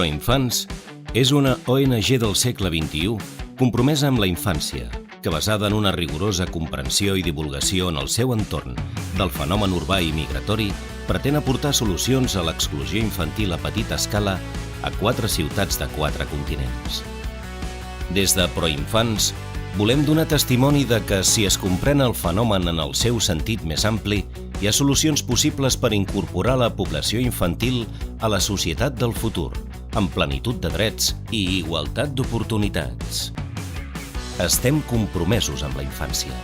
Proinfants és una ONG del segle XXI compromesa amb la infància, que basada en una rigorosa comprensió i divulgació en el seu entorn del fenomen urbà i migratori, pretén aportar solucions a l'exclusió infantil a petita escala a 4 ciutats de 4 continents. Des de Proinfants volem donar testimoni de que, si es comprèn el fenomen en el seu sentit més ampli, hi ha solucions possibles per incorporar la població infantil a la societat del futur, amb plenitud de drets i igualtat d'oportunitats. Estem compromesos amb la infància.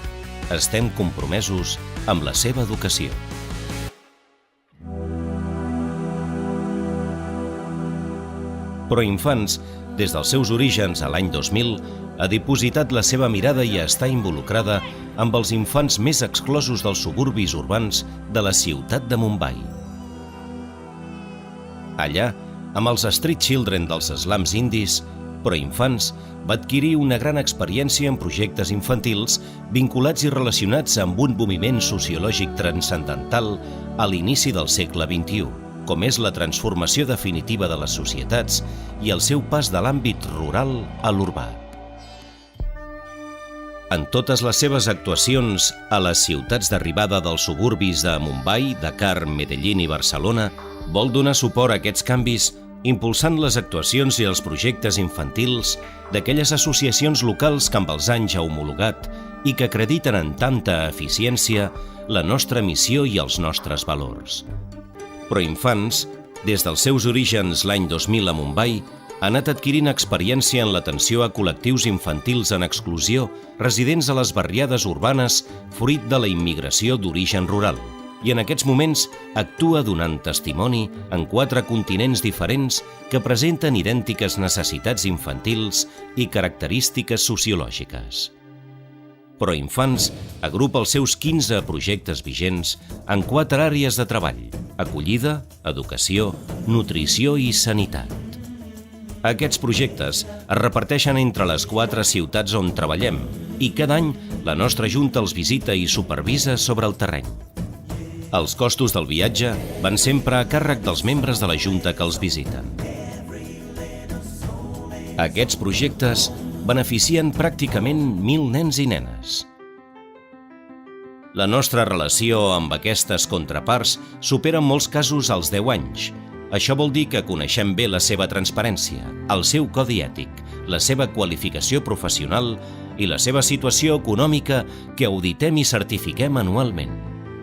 Estem compromesos amb la seva educació. Proinfants, des dels seus orígens a l'any 2000, ha dipositat la seva mirada i està involucrada amb els infants més exclosos dels suburbis urbans de la ciutat de Mumbai. Allà, amb els Street Children dels slums indis, Proinfants va adquirir una gran experiència en projectes infantils vinculats i relacionats amb un moviment sociològic transcendental a l'inici del segle XXI, com és la transformació definitiva de les societats i el seu pas de l'àmbit rural a l'urbà. En totes les seves actuacions a les ciutats d'arribada dels suburbis de Mumbai, Dakar, Medellín i Barcelona, vol donar suport a aquests canvis impulsant les actuacions i els projectes infantils d'aquelles associacions locals que amb els anys ha homologat i que acrediten en tanta eficiència la nostra missió i els nostres valors. Proinfants, des dels seus orígens l'any 2000 a Mumbai, ha anat adquirint experiència en l'atenció a col·lectius infantils en exclusió residents a les barriades urbanes fruit de la immigració d'origen rural, i en aquests moments actua donant testimoni en 4 continents diferents que presenten idèntiques necessitats infantils i característiques sociològiques. Proinfants agrupa els seus 15 projectes vigents en 4 àrees de treball: acollida, educació, nutrició i sanitat. Aquests projectes es reparteixen entre les 4 ciutats on treballem i cada any la nostra Junta els visita i supervisa sobre el terreny. Els costos del viatge van sempre a càrrec dels membres de la Junta que els visiten. Aquests projectes beneficien pràcticament 1.000 nens i nenes. La nostra relació amb aquestes contraparts supera en molts casos els 10 anys. Això vol dir que coneixem bé la seva transparència, el seu codi ètic, la seva qualificació professional i la seva situació econòmica que auditem i certifiquem anualment.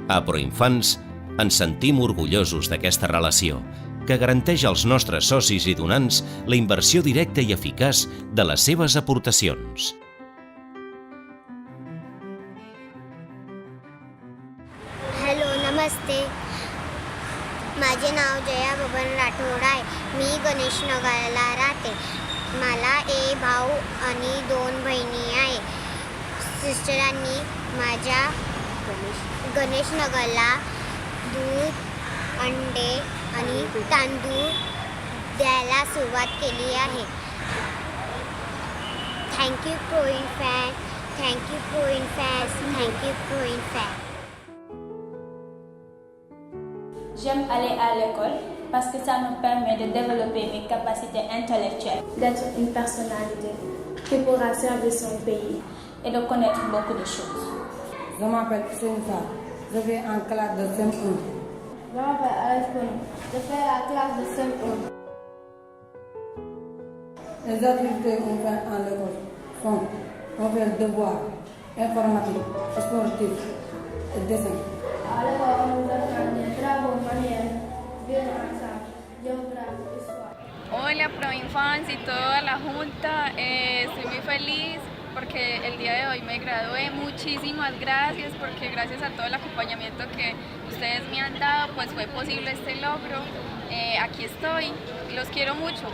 A Proinfants ens sentim orgullosos d'aquesta relació, que garanteix als nostres socis i donants la inversió directa i eficaç de les seves aportacions. Hello, नमस्ते. माझे नाव जया बबन राठोड आहे. मी गणेशनगरला राहते. मला एक भाऊ आणि 2 बहिणी आहे. सिस्टरांनी माझ्या गणेशनगरला दूध, अंडे आणि तांदूळ द्यायला सुरुवात केली आहे. थँक्यू प्रोइनफॅन्स, थँक्यू प्रोइनफॅन्स, थँक्यू प्रोइनफॅन्स. J'aime aller à l'école parce que ça me permet de développer mes capacités intellectuelles, d'être une personnalité qui pourra servir son pays et de connaître beaucoup de choses. Je m'appelle Sounfa, je vais en classe de CM1. Je m'appelle Alphon, je fais la classe de CM1. Les activités qu'on fait à l'école sont on fait le devoir, informatique, sportif et dessin. À l'école, on nous apprend des travaux manuels, bien ensemble, géographie, histoire. Hola Proinfants y toda la Junta, estoy muy feliz porque el día de hoy me gradué. Muchísimas gracias porque gracias a todo el acompañamiento que ustedes me han dado, pues fue posible este logro. Aquí estoy, los quiero mucho.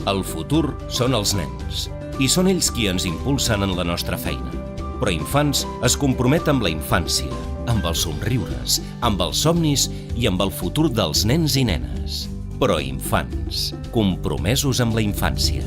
El futur són els nens i són ells qui ens impulsen en la nostra feina. Proinfants es compromet amb la infància, amb els somriures, amb els somnis i amb el futur dels nens i nenes. Proinfants, compromesos amb la infància.